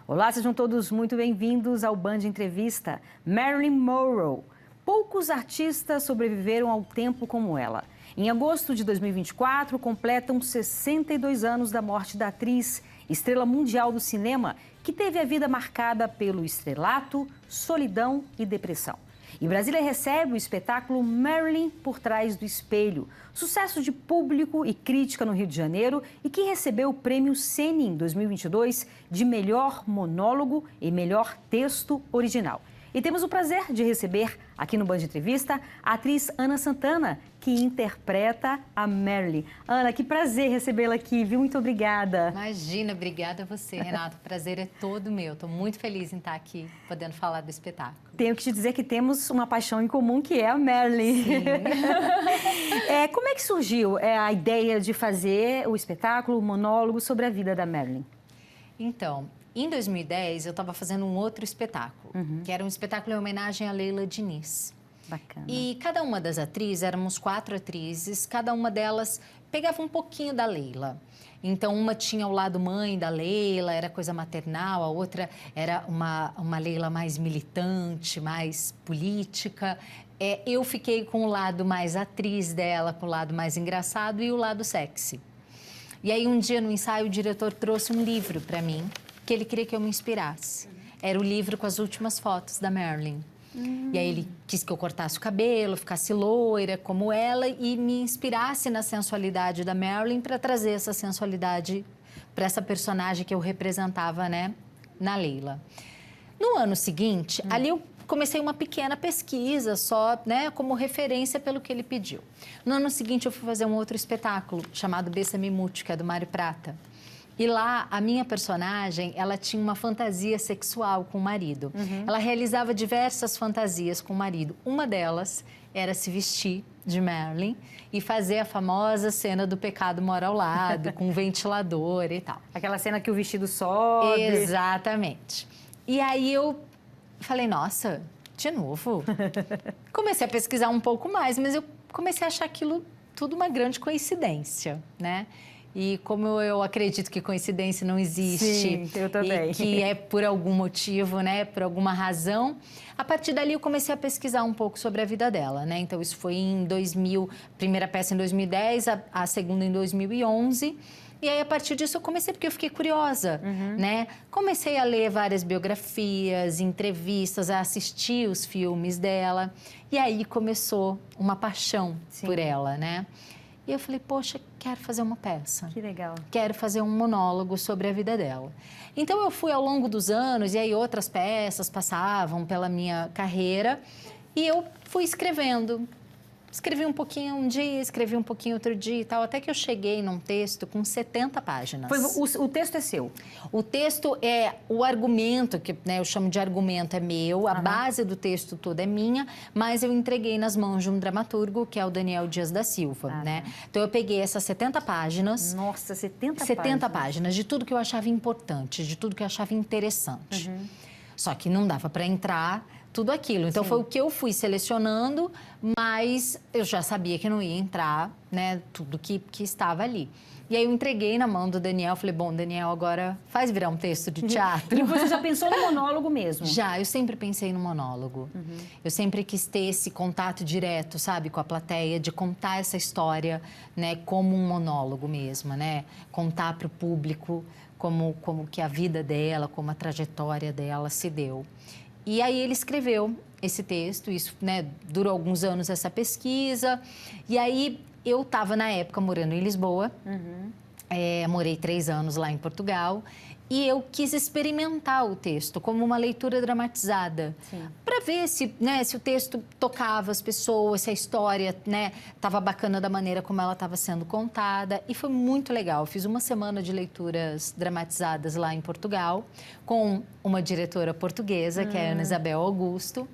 Olá, sejam todos muito bem-vindos ao Band Entrevista. Marilyn Monroe. Poucos artistas sobreviveram ao tempo como ela. Em agosto de 2024, completam 62 anos da morte da atriz, estrela mundial do cinema, que teve a vida marcada pelo estrelato, solidão e depressão. E Brasília recebe o espetáculo Marilyn por Trás do Espelho, sucesso de público e crítica no Rio de Janeiro e que recebeu o prêmio Cine em 2022 de melhor monólogo e melhor texto original. E temos o prazer de receber aqui no Band Entrevista a atriz Ana Santana, que interpreta a Marilyn. Ana, que prazer recebê-la aqui, viu? Muito obrigada. Imagina, obrigada a você, Renato. O prazer é todo meu. Estou muito feliz em estar aqui, podendo falar do espetáculo. Tenho que te dizer que temos uma paixão em comum, que é a Marilyn. Sim. Como é que surgiu a ideia de fazer o espetáculo, o monólogo sobre a vida da Marilyn? Então, em 2010, eu estava fazendo um outro espetáculo, que era um espetáculo em homenagem a Leila Diniz. Bacana. E cada uma das atrizes, éramos 4 atrizes, cada uma delas pegava um pouquinho da Leila. Então, uma tinha o lado mãe da Leila, era coisa maternal, a outra era uma Leila mais militante, mais política. Eu fiquei com o lado mais atriz dela, com o lado mais engraçado e o lado sexy. E aí, um dia no ensaio, o diretor trouxe um livro para mim, que ele queria que eu me inspirasse. Era o livro com as últimas fotos da Marilyn. E aí ele quis que eu cortasse o cabelo, ficasse loira como ela e me inspirasse na sensualidade da Marilyn para trazer essa sensualidade para essa personagem que eu representava, né, na Leila. No ano seguinte, ali eu comecei uma pequena pesquisa só, né, como referência pelo que ele pediu. No ano seguinte eu fui fazer um outro espetáculo chamado Bessa-me Mute, que é do Mário Prata. E lá, a minha personagem, ela tinha uma fantasia sexual com o marido. Ela realizava diversas fantasias com o marido. Uma delas era se vestir de Marilyn e fazer a famosa cena do pecado mora ao lado, com um ventilador e tal. Aquela cena que o vestido sobe. Exatamente. E aí eu falei, nossa, de novo? Comecei a pesquisar um pouco mais, mas eu comecei a achar aquilo tudo uma grande coincidência, né? E como eu acredito que coincidência não existe, sim, eu também. E que é por algum motivo, né, por alguma razão, a partir dali eu comecei a pesquisar um pouco sobre a vida dela, né? Então isso foi em 2000, primeira peça em 2010, a segunda em 2011. E aí, a partir disso, eu comecei, porque eu fiquei curiosa, né? Comecei a ler várias biografias, entrevistas, a assistir os filmes dela. E aí começou uma paixão por ela, né? E eu falei, poxa, quero fazer uma peça. Que legal. Quero fazer um monólogo sobre a vida dela. Então, eu fui ao longo dos anos, e aí outras peças passavam pela minha carreira, e eu fui escrevendo. Escrevi um pouquinho um dia, escrevi um pouquinho outro dia e tal, até que eu cheguei num texto com 70 páginas. O texto é seu? O texto é o argumento, que, né, eu chamo de argumento, é meu, a base do texto todo é minha, mas eu entreguei nas mãos de um dramaturgo, que é o Daniel Dias da Silva, né? Então, eu peguei essas 70 páginas... Nossa, 70 páginas de tudo que eu achava importante, de tudo que eu achava interessante. Só que não dava para entrar tudo aquilo. Então, foi o que eu fui selecionando, mas eu já sabia que não ia entrar, né, tudo que estava ali. E aí, eu entreguei na mão do Daniel, falei, bom, Daniel, agora faz virar um texto de teatro. E você já pensou no monólogo mesmo? Já, eu sempre pensei no monólogo. Eu sempre quis ter esse contato direto, sabe, com a plateia, de contar essa história, né, como um monólogo mesmo, né? Contar para o público como que a vida dela, como a trajetória dela se deu. E aí ele escreveu esse texto, isso, né, durou alguns anos essa pesquisa. E aí eu estava, na época, morando em Lisboa, morei 3 anos lá em Portugal, e eu quis experimentar o texto como uma leitura dramatizada, para ver se, né, se o texto tocava as pessoas, se a história, né, estava bacana da maneira como ela estava sendo contada, e foi muito legal. Eu fiz uma semana de leituras dramatizadas lá em Portugal, com uma diretora portuguesa, que é a Ana Isabel Augusto,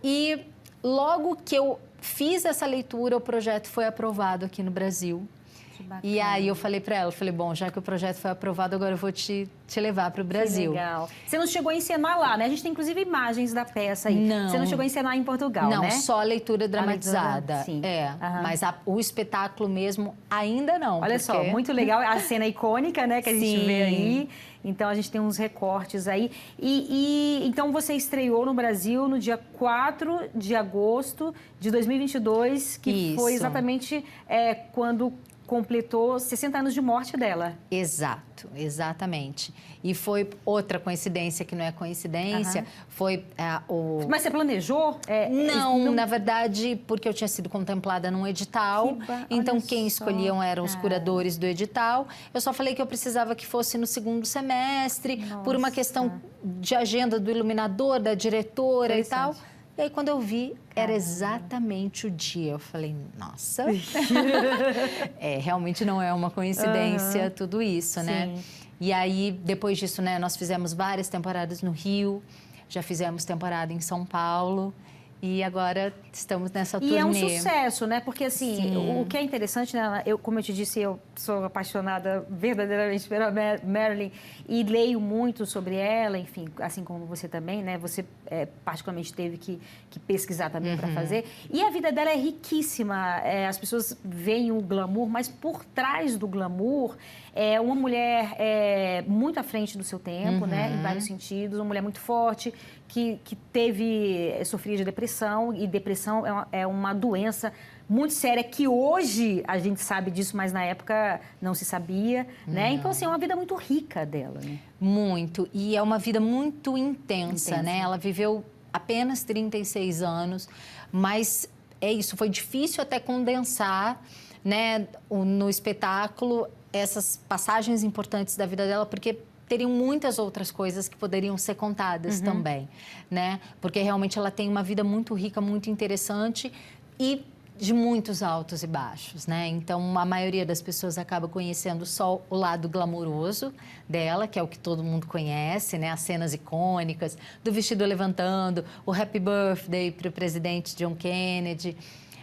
e logo que eu fiz essa leitura, o projeto foi aprovado aqui no Brasil. E aí eu falei para ela, bom, já que o projeto foi aprovado, agora eu vou te levar para o Brasil. Que legal. Você não chegou a encenar lá, né? A gente tem inclusive imagens da peça aí. Não. Você não chegou a encenar em Portugal, não, né? Não, só a leitura dramatizada. Sim. Mas o espetáculo mesmo ainda não. Olha só, muito legal a cena icônica, né, que a gente vê aí. Então, a gente tem uns recortes aí. Então, você estreou no Brasil no dia 4 de agosto de 2022, que foi exatamente quando completou 60 anos de morte dela. Exato, exatamente. E foi outra coincidência que não é coincidência, foi Mas você planejou? Não, na verdade, porque eu tinha sido contemplada num edital, então quem escolhiam eram os curadores do edital. Eu só falei que eu precisava que fosse no segundo semestre, por uma questão de agenda do iluminador, da diretora e tal. E aí, quando eu vi, era exatamente o dia. Eu falei, nossa, realmente não é uma coincidência tudo isso, né? E aí, depois disso, né, nós fizemos várias temporadas no Rio, já fizemos temporada em São Paulo. E agora estamos nessa turnê. E é um sucesso, né? Porque, assim, o que é interessante, né? Como eu te disse, eu sou apaixonada verdadeiramente pela Marilyn e leio muito sobre ela, enfim, assim como você também, né? Você particularmente teve que pesquisar também para fazer. E a vida dela é riquíssima. As pessoas veem o glamour, mas por trás do glamour é uma mulher muito à frente do seu tempo, né? Em vários sentidos. Uma mulher muito forte, que sofria de depressão, e depressão é uma doença muito séria, que hoje a gente sabe disso, mas na época não se sabia, né? Então, assim, é uma vida muito rica dela, né? Muito. E é uma vida muito intensa, né? Ela viveu apenas 36 anos, mas é isso, foi difícil até condensar, né, no espetáculo essas passagens importantes da vida dela, porque teriam muitas outras coisas que poderiam ser contadas também, né? Porque realmente ela tem uma vida muito rica, muito interessante e de muitos altos e baixos, né? Então, a maioria das pessoas acaba conhecendo só o lado glamouroso dela, que é o que todo mundo conhece, né? As cenas icônicas do vestido levantando, o Happy Birthday para o presidente John Kennedy,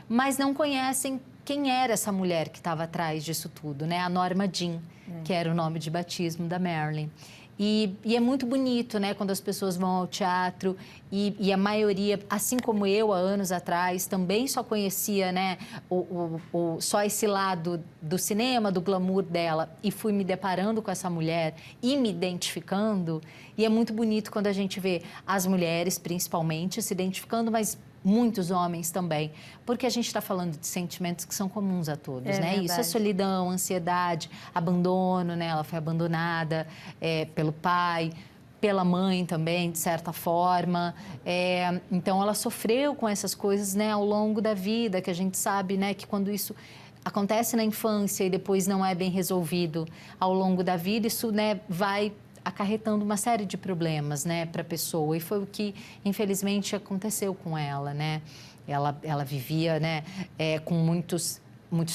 mas não conhecem quem era essa mulher que estava atrás disso tudo, né? A Norma Jean, que era o nome de batismo da Marilyn. E é muito bonito, né, quando as pessoas vão ao teatro e a maioria, assim como eu há anos atrás, também só conhecia, né, só esse lado do cinema, do glamour dela, e fui me deparando com essa mulher e me identificando. E é muito bonito quando a gente vê as mulheres, principalmente, se identificando, mas muitos homens também, porque a gente está falando de sentimentos que são comuns a todos, né? Verdade. Isso é solidão, ansiedade, abandono, né? Ela foi abandonada pelo pai, pela mãe também, de certa forma. Então, ela sofreu com essas coisas, né, ao longo da vida, que a gente sabe, né, que quando isso acontece na infância e depois não é bem resolvido ao longo da vida, isso, né, vai acarretando uma série de problemas, né, para a pessoa. E foi o que, infelizmente, aconteceu com ela, né? Ela vivia, né, com muitos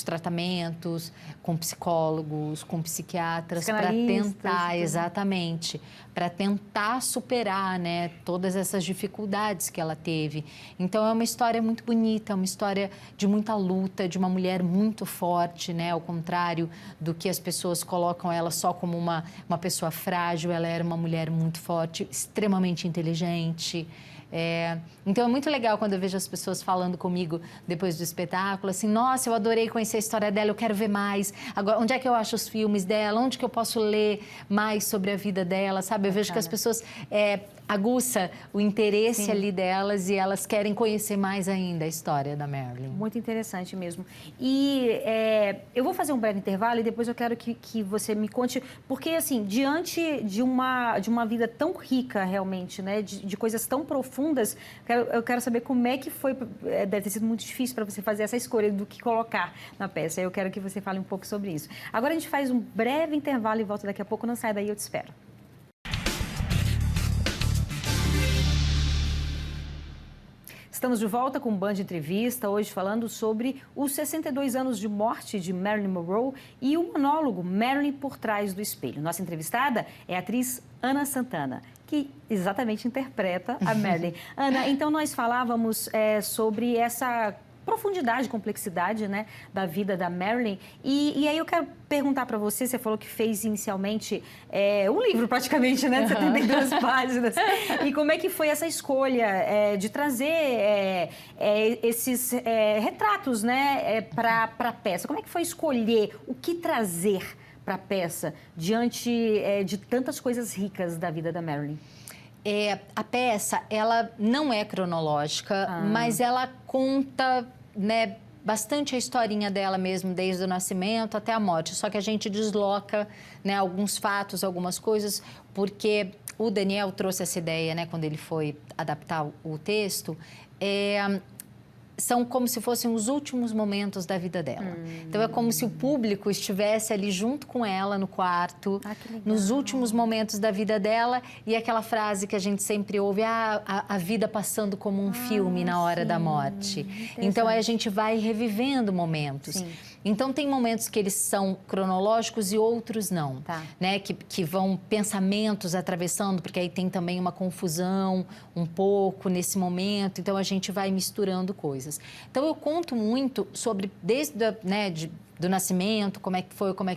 tratamentos, com psicólogos, com psiquiatras, para tentar, exatamente, para tentar superar, né, todas essas dificuldades que ela teve. Então, é uma história muito bonita, é uma história de muita luta, de uma mulher muito forte, né, ao contrário do que as pessoas colocam ela só como uma pessoa frágil. Ela era uma mulher muito forte, extremamente inteligente. Então, é muito legal quando eu vejo as pessoas falando comigo depois do espetáculo, assim, nossa, eu adorei conhecer a história dela, eu quero ver mais. Agora, onde é que eu acho os filmes dela? Onde que eu posso ler mais sobre a vida dela, sabe? Eu vejo que as pessoas aguça o interesse ali delas e elas querem conhecer mais ainda a história da Marilyn. Muito interessante mesmo. E eu vou fazer um breve intervalo e depois eu quero que você me conte, porque, assim, diante de uma vida tão rica, realmente, né, de coisas tão profundas, eu quero saber como é que foi. Deve ter sido muito difícil para você fazer essa escolha do que colocar na peça. Eu quero que você fale um pouco sobre isso. Agora a gente faz um breve intervalo e volta daqui a pouco. Não sai daí, eu te espero. Estamos de volta com o Band Entrevista, hoje falando sobre os 62 anos de morte de Marilyn Monroe e o monólogo Marilyn por Trás do Espelho. Nossa entrevistada é a atriz Ana Santana, que exatamente interpreta a Marilyn. Ana, então nós falávamos sobre essa profundidade, complexidade, né, da vida da Marilyn. E aí eu quero perguntar para você, você falou que fez inicialmente um livro praticamente, né, de 72 páginas. E como é que foi essa escolha de trazer esses retratos, né, para a peça? Como é que foi escolher o que trazer para a peça diante de tantas coisas ricas da vida da Marilyn? A peça, ela não é cronológica, mas ela conta, né, bastante a historinha dela mesmo, desde o nascimento até a morte. Só que a gente desloca, né, alguns fatos, algumas coisas, porque o Daniel trouxe essa ideia, né, quando ele foi adaptar o texto, são como se fossem os últimos momentos da vida dela. Então, é como se o público estivesse ali junto com ela no quarto, nos últimos momentos da vida dela, e aquela frase que a gente sempre ouve, a vida passando como um filme na hora da morte. Então, aí a gente vai revivendo momentos. Sim. Então, tem momentos que eles são cronológicos e outros não, né? Que vão pensamentos atravessando, porque aí tem também uma confusão um pouco nesse momento. Então, a gente vai misturando coisas. Então, eu conto muito sobre, desde do nascimento, como é que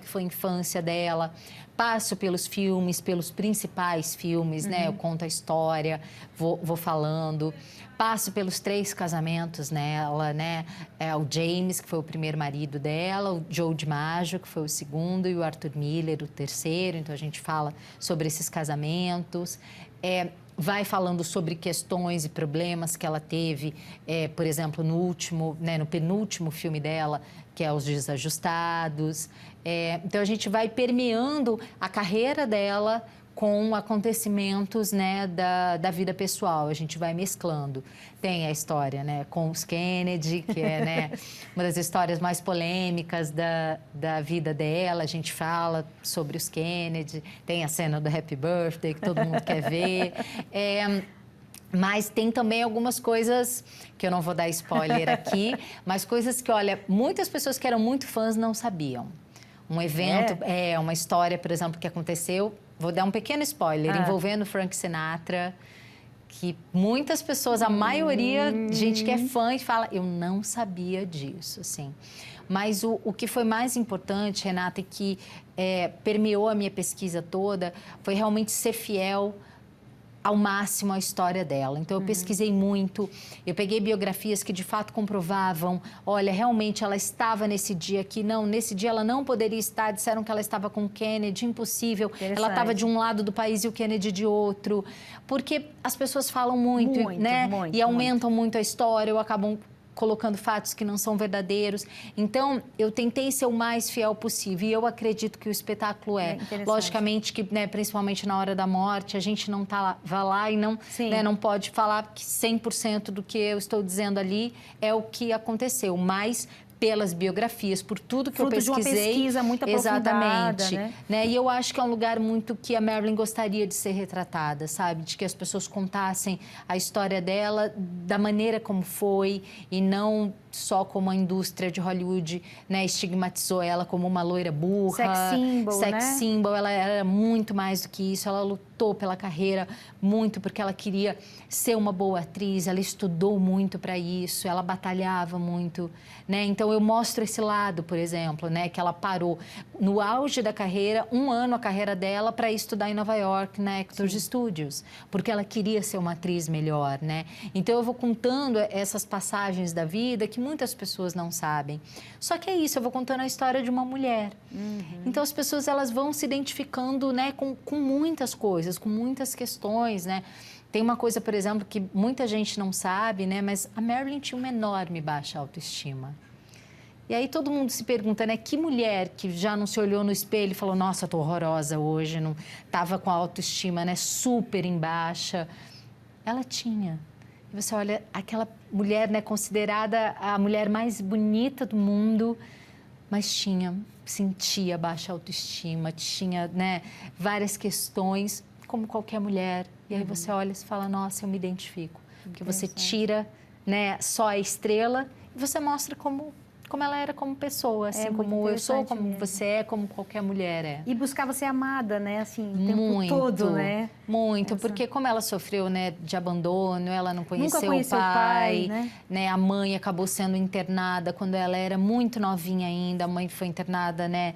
foi a infância dela. Passo pelos filmes, pelos principais filmes, né? Eu conto a história, vou falando. Passo pelos 3 casamentos dela, né? O James, que foi o primeiro marido dela, o Joe DiMaggio, que foi o segundo, e o Arthur Miller, o terceiro. Então, a gente fala sobre esses casamentos. Vai falando sobre questões e problemas que ela teve, por exemplo, no penúltimo filme dela, que é Os Desajustados. Então, a gente vai permeando a carreira dela com acontecimentos, né, da vida pessoal. A gente vai mesclando. Tem a história, né, com os Kennedy, que é, né, uma das histórias mais polêmicas da vida dela. A gente fala sobre os Kennedy. Tem a cena do Happy Birthday, que todo mundo quer ver. Mas tem também algumas coisas que eu não vou dar spoiler aqui, mas coisas que, olha, muitas pessoas que eram muito fãs não sabiam. Um evento, uma história, por exemplo, que aconteceu, vou dar um pequeno spoiler, envolvendo Frank Sinatra, que muitas pessoas, a maioria, gente que é fã, e fala, eu não sabia disso, assim. Mas o que foi mais importante, Renata, e que permeou a minha pesquisa toda, foi realmente ser fiel ao máximo a história dela. Então, eu pesquisei muito, eu peguei biografias que de fato comprovavam, olha, realmente ela estava nesse dia aqui, não, nesse dia ela não poderia estar, disseram que ela estava com o Kennedy, impossível, ela estava de um lado do país e o Kennedy de outro, porque as pessoas falam muito, né? E aumentam muito a história, ou acabam colocando fatos que não são verdadeiros. Então, eu tentei ser o mais fiel possível. E eu acredito que o espetáculo logicamente, que, né, principalmente na hora da morte, a gente não vai lá e não, né, não pode falar que 100% do que eu estou dizendo ali é o que aconteceu. Mas pelas biografias, por tudo que eu pesquisei. Fruto de uma pesquisa muito aprofundada, exatamente, né? E eu acho que é um lugar muito que a Marilyn gostaria de ser retratada, sabe? De que as pessoas contassem a história dela da maneira como foi e não só como a indústria de Hollywood, né, estigmatizou ela como uma loira burra. Sex symbol, ela era muito mais do que isso. Ela lutou pela carreira muito porque ela queria ser uma boa atriz, ela estudou muito para isso, ela batalhava muito, né? Então, eu mostro esse lado, por exemplo, né, que ela parou no auge da carreira, 1 ano a carreira dela, para estudar em Nova York, na Actors Studios, porque ela queria ser uma atriz melhor, né? Então, eu vou contando essas passagens da vida que muitas pessoas não sabem. Só que é isso, eu vou contando a história de uma mulher. Então, as pessoas, elas vão se identificando, né, com muitas coisas, com muitas questões, né? Tem uma coisa, por exemplo, que muita gente não sabe, né? Mas a Marilyn tinha uma enorme baixa autoestima. E aí todo mundo se pergunta, né? Que mulher que já não se olhou no espelho e falou, nossa, tô horrorosa hoje, não tava com a autoestima, né, super em baixa. Ela tinha. E você olha, aquela mulher, né, considerada a mulher mais bonita do mundo, mas sentia baixa autoestima, tinha, né, várias questões, como qualquer mulher. E aí você olha e fala, nossa, eu me identifico. Porque você tira, né, só a estrela e você mostra como ela era como pessoa, assim, como eu sou, como você é, como qualquer mulher é. E buscava ser amada, né, assim, o tempo todo, né? Muito, porque como ela sofreu, né, de abandono, ela não conheceu, Nunca conheceu o o pai, né? A mãe acabou sendo internada quando ela era muito novinha ainda. A mãe foi internada, né,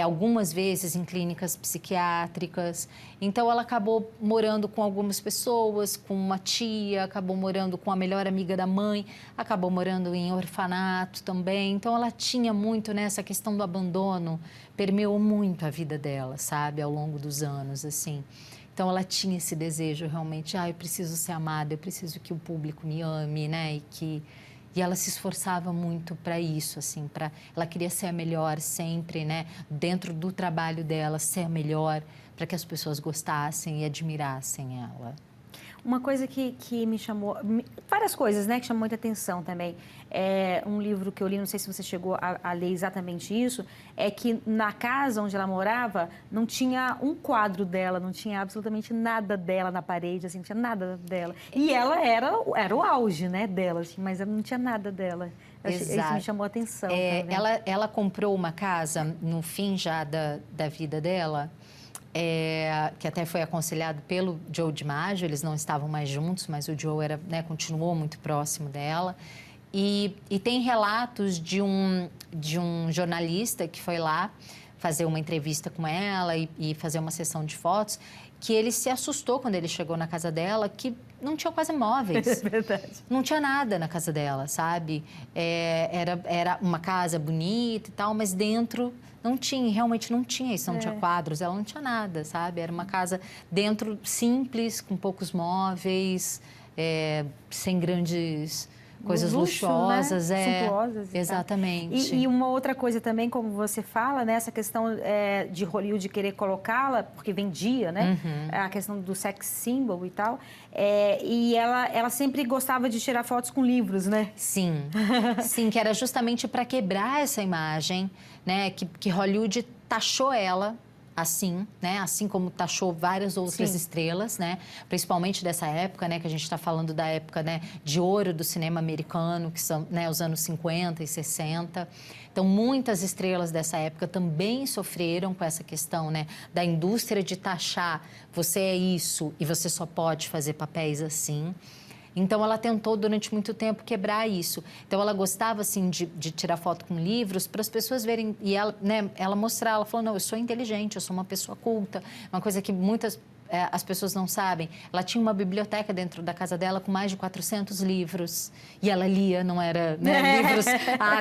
algumas vezes em clínicas psiquiátricas. Então, ela acabou morando com algumas pessoas, com uma tia, acabou morando com a melhor amiga da mãe, acabou morando em orfanato também. Então, ela tinha muito, né, essa questão do abandono, permeou muito a vida dela, sabe, ao longo dos anos, assim. Então, ela tinha esse desejo realmente, eu preciso ser amada, eu preciso que o público me ame, né? E ela se esforçava muito para isso, assim, ela queria ser a melhor sempre, né? Dentro do trabalho dela, ser a melhor, para que as pessoas gostassem e admirassem ela. Uma coisa que me chamou... Várias coisas, né, que chamam muita atenção também. É um livro que eu li, não sei se você chegou a ler exatamente isso, é que na casa onde ela morava não tinha um quadro dela, não tinha absolutamente nada dela na parede, assim, não tinha nada dela. E ela era o auge, né, dela, assim, mas não tinha nada dela. Isso me chamou a atenção também. Ela comprou uma casa no fim já da vida dela, que até foi aconselhado pelo Joe DiMaggio, eles não estavam mais juntos, mas o Joe era, né, continuou muito próximo dela. E tem relatos de um jornalista que foi lá fazer uma entrevista com ela e fazer uma sessão de fotos, que ele se assustou quando ele chegou na casa dela, que não tinha quase móveis. É verdade. Não tinha nada na casa dela, sabe? Era uma casa bonita e tal, mas dentro não tinha, realmente não tinha isso, não tinha quadros, ela não tinha nada, sabe? Era uma casa dentro simples, com poucos móveis, sem grandes... coisas luxo, luxuosas, né? Suntuosas. Exatamente. E uma outra coisa também, como você fala, né? Essa questão de Hollywood querer colocá-la, porque vendia, né? A questão do sex symbol e tal. E ela sempre gostava de tirar fotos com livros, né? Sim, sim, que era justamente para quebrar essa imagem, né? Que Hollywood taxou ela assim, né? Assim como taxou várias outras estrelas, né? Principalmente dessa época, né? Que a gente está falando da época, né, de ouro do cinema americano, que são, né, os anos 50 e 60. Então, muitas estrelas dessa época também sofreram com essa questão, né, da indústria de taxar, você é isso e você só pode fazer papéis assim. Então, ela tentou durante muito tempo quebrar isso. Então, ela gostava, assim, de tirar foto com livros para as pessoas verem. E ela, né, ela mostrar, ela falou, não, eu sou inteligente, eu sou uma pessoa culta. Uma coisa que muitas... as pessoas não sabem. Ela tinha uma biblioteca dentro da casa dela com mais de 400 livros. E ela lia, não era, né, livros...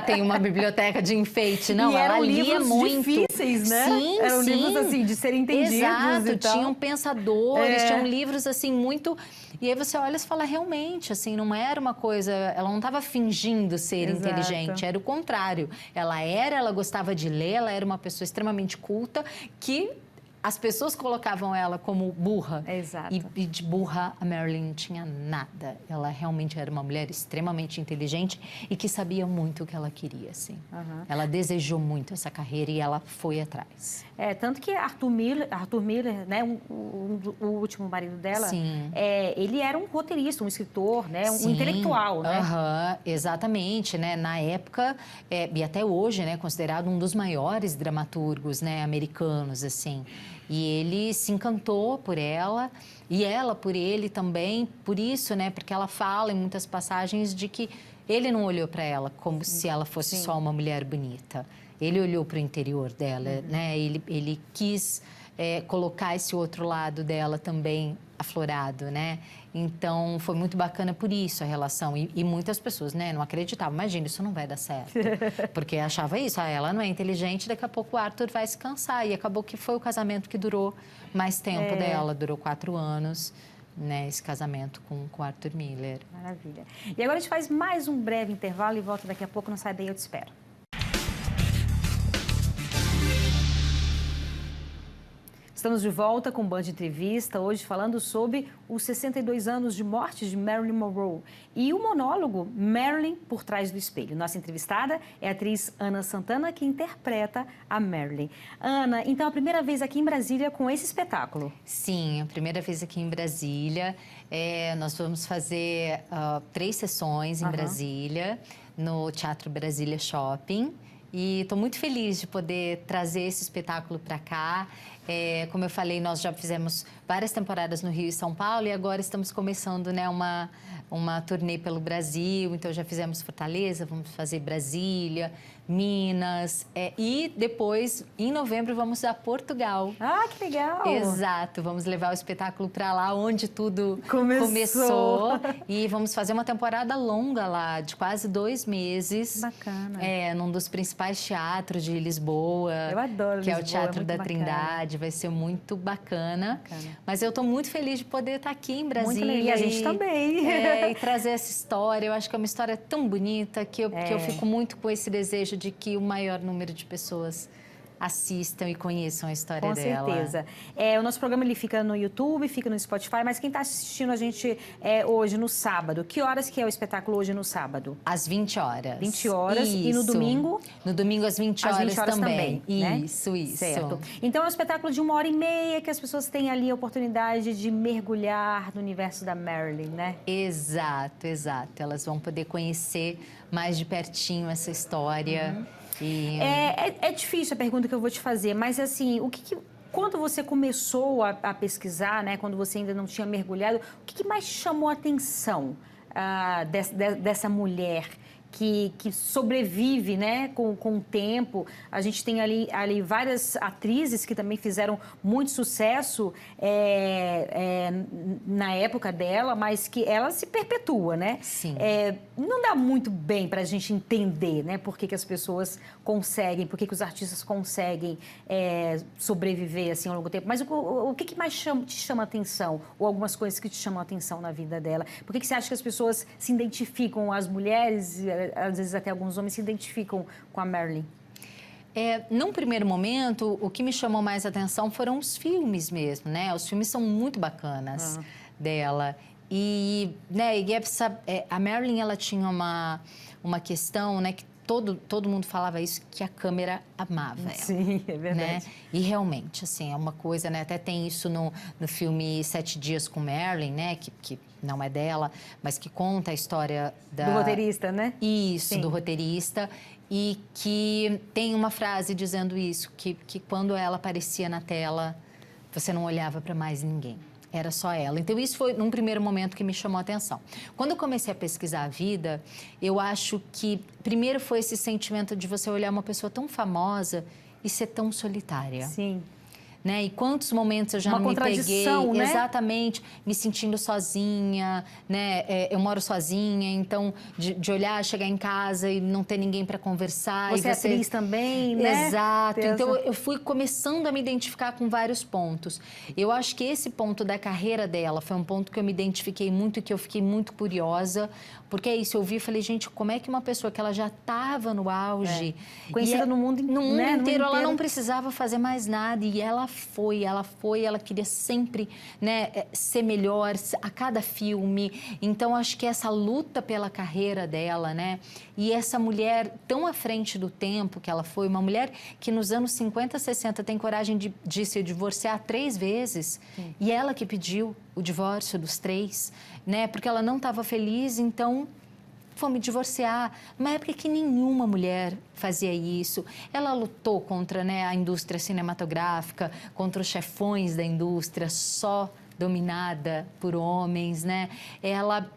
tem uma biblioteca de enfeite. Não, ela lia muito. Difíceis, né? Sim, eram livros, assim, de serem entendidos. Exato, e tal. Tinham pensadores, tinham livros, assim, muito... E aí você olha e fala, realmente, assim, não era uma coisa... Ela não estava fingindo ser inteligente, era o contrário. Ela gostava de ler, ela era uma pessoa extremamente culta que... As pessoas colocavam ela como burra. Exato. E de burra, a Marilyn não tinha nada. Ela realmente era uma mulher extremamente inteligente e que sabia muito o que ela queria, assim. Ela desejou muito essa carreira e ela foi atrás. Tanto que Arthur Miller, né, o último marido dela, ele era um roteirista, um escritor, né, um intelectual, né? Exatamente, né? Na época, e até hoje, né, considerado um dos maiores dramaturgos, né, americanos, assim. E ele se encantou por ela e ela por ele também, por isso, né? Porque ela fala em muitas passagens de que ele não olhou para ela como se ela fosse só uma mulher bonita. Ele olhou para o interior dela, né? Ele quis colocar esse outro lado dela também aflorado, né? Então, foi muito bacana por isso a relação. E muitas pessoas, né, não acreditavam. Imagina, isso não vai dar certo. Porque achava isso, ela não é inteligente, daqui a pouco o Arthur vai se cansar. E acabou que foi o casamento que durou mais tempo dela, durou 4 anos, né, esse casamento com Arthur Miller. Maravilha. E agora a gente faz mais um breve intervalo e volta daqui a pouco. Não sai daí, eu te espero. Estamos de volta com o Band Entrevista, hoje falando sobre os 62 anos de morte de Marilyn Monroe e o monólogo Marilyn por trás do espelho. Nossa entrevistada é a atriz Ana Santana, que interpreta a Marilyn. Ana, então a primeira vez aqui em Brasília com esse espetáculo? Sim, a primeira vez aqui em Brasília. Nós vamos fazer 3 sessões em Brasília, no Teatro Brasília Shopping. E estou muito feliz de poder trazer esse espetáculo para cá. Como eu falei, nós já fizemos várias temporadas no Rio e São Paulo e agora estamos começando, né, uma turnê pelo Brasil. Então, já fizemos Fortaleza, vamos fazer Brasília, Minas. E depois, em novembro, vamos a Portugal. Ah, que legal! Exato, vamos levar o espetáculo para lá, onde tudo começou. E vamos fazer uma temporada longa lá, de quase 2 meses. Bacana. Num dos principais teatros de Lisboa. Eu adoro Lisboa, que é o Teatro da bacana. Trindade. Vai ser muito bacana. Mas eu estou muito feliz de poder estar aqui em Brasília. Muito legal. E a gente também. E trazer essa história. Eu acho que é uma história tão bonita que eu fico muito com esse desejo de que o maior número de pessoas assistam e conheçam a história dela. Com certeza. O nosso programa ele fica no YouTube, fica no Spotify, mas quem está assistindo a gente hoje no sábado, que horas que é o espetáculo hoje no sábado? Às 20 horas. 20 horas. Isso. E no domingo? No domingo às 20 horas, 20 horas também, né? Isso. Certo. Então é um espetáculo de 1h30 que as pessoas têm ali a oportunidade de mergulhar no universo da Marilyn, né? Exato. Elas vão poder conhecer mais de pertinho essa história. É difícil a pergunta que eu vou te fazer, mas assim, quando você começou a pesquisar, né, quando você ainda não tinha mergulhado, o que mais chamou a atenção dessa mulher que sobrevive, né, com o tempo? A gente tem ali várias atrizes que também fizeram muito sucesso na época dela, mas que ela se perpetua, né? Sim. Não dá muito bem para a gente entender, né, por que as pessoas conseguem, por que os artistas conseguem sobreviver assim ao longo tempo. Mas o que mais te chama a atenção? Ou algumas coisas que te chamam a atenção na vida dela? Por que você acha que as pessoas se identificam, as mulheres, às vezes até alguns homens, se identificam com a Marilyn? Num primeiro momento, o que me chamou mais atenção foram os filmes mesmo, né? Os filmes são muito bacanas dela. E, né, a Marilyn, ela tinha uma questão, né, que todo mundo falava isso, que a câmera amava ela. Sim, é verdade. Né? E realmente, assim, é uma coisa, né? Até tem isso no filme 7 Dias com Marilyn, né? Que não é dela, mas que conta a história do roteirista, né? Isso, Sim. do roteirista. E que tem uma frase dizendo isso, que quando ela aparecia na tela, você não olhava para mais ninguém. Era só ela. Então, isso foi, num primeiro momento, que me chamou a atenção. Quando eu comecei a pesquisar a vida, eu acho que, primeiro, foi esse sentimento de você olhar uma pessoa tão famosa e ser tão solitária. Sim. Né? E quantos momentos eu já não me peguei, né? exatamente, me sentindo sozinha, né? Eu moro sozinha, então de olhar, chegar em casa e não ter ninguém para conversar. Você é atriz também, né? Exato. Então eu fui começando a me identificar com vários pontos. Eu acho que esse ponto da carreira dela foi um ponto que eu me identifiquei muito e que eu fiquei muito curiosa, porque é isso, eu vi e falei, gente, como é que uma pessoa que ela já estava no auge, conhecida no mundo inteiro, ela não precisava fazer mais nada, e ela queria sempre, né, ser melhor a cada filme. Então, acho que essa luta pela carreira dela, né, e essa mulher tão à frente do tempo que ela foi, uma mulher que nos anos 50, 60 tem coragem de se divorciar 3 vezes, e ela que pediu o divórcio dos 3, né, porque ela não estava feliz, então vou me divorciar. Numa época que nenhuma mulher fazia isso. Ela lutou contra, né, a indústria cinematográfica, contra os chefões da indústria, só dominada por homens, né? Ela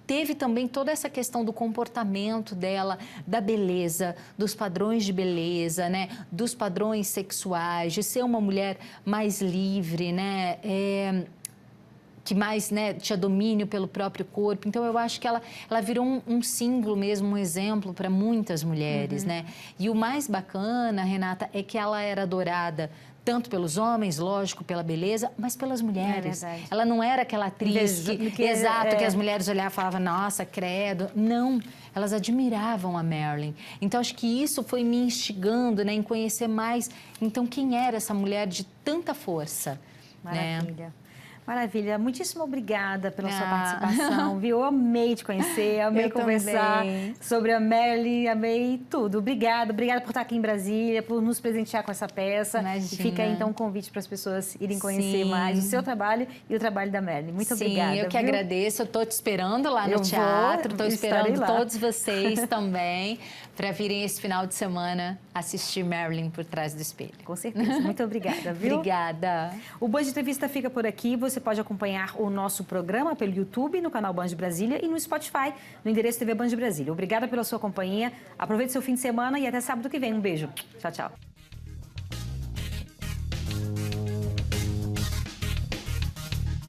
teve também toda essa questão do comportamento dela, da beleza, dos padrões de beleza, né? Dos padrões sexuais, de ser uma mulher mais livre, né? Que mais, né, tinha domínio pelo próprio corpo. Então, eu acho que ela virou um símbolo mesmo, um exemplo para muitas mulheres, né? E o mais bacana, Renata, é que ela era adorada tanto pelos homens, lógico, pela beleza, mas pelas mulheres. Ela não era aquela atriz que as mulheres olhavam e falavam, nossa, credo. Não, elas admiravam a Marilyn. Então, acho que isso foi me instigando, né, em conhecer mais. Então, quem era essa mulher de tanta força? Maravilha. Né? Maravilha, muitíssimo obrigada pela sua participação, viu? Eu amei te conhecer, amei conversar sobre a Marilyn, amei tudo. Obrigada por estar aqui em Brasília, por nos presentear com essa peça. Imagina. E fica aí então um convite para as pessoas irem conhecer mais o seu trabalho e o trabalho da Marilyn. Muito obrigada. Sim, eu que agradeço, eu estou te esperando lá no teatro, estou esperando todos vocês também para virem esse final de semana assistir Marilyn por trás do espelho. Com certeza, muito obrigada, viu? Obrigada. O Band Entrevista fica por aqui. Você pode acompanhar o nosso programa pelo YouTube, no canal Band Brasília e no Spotify, no endereço TV Band Brasília. Obrigada pela sua companhia. Aproveite seu fim de semana e até sábado que vem. Um beijo. Tchau, tchau.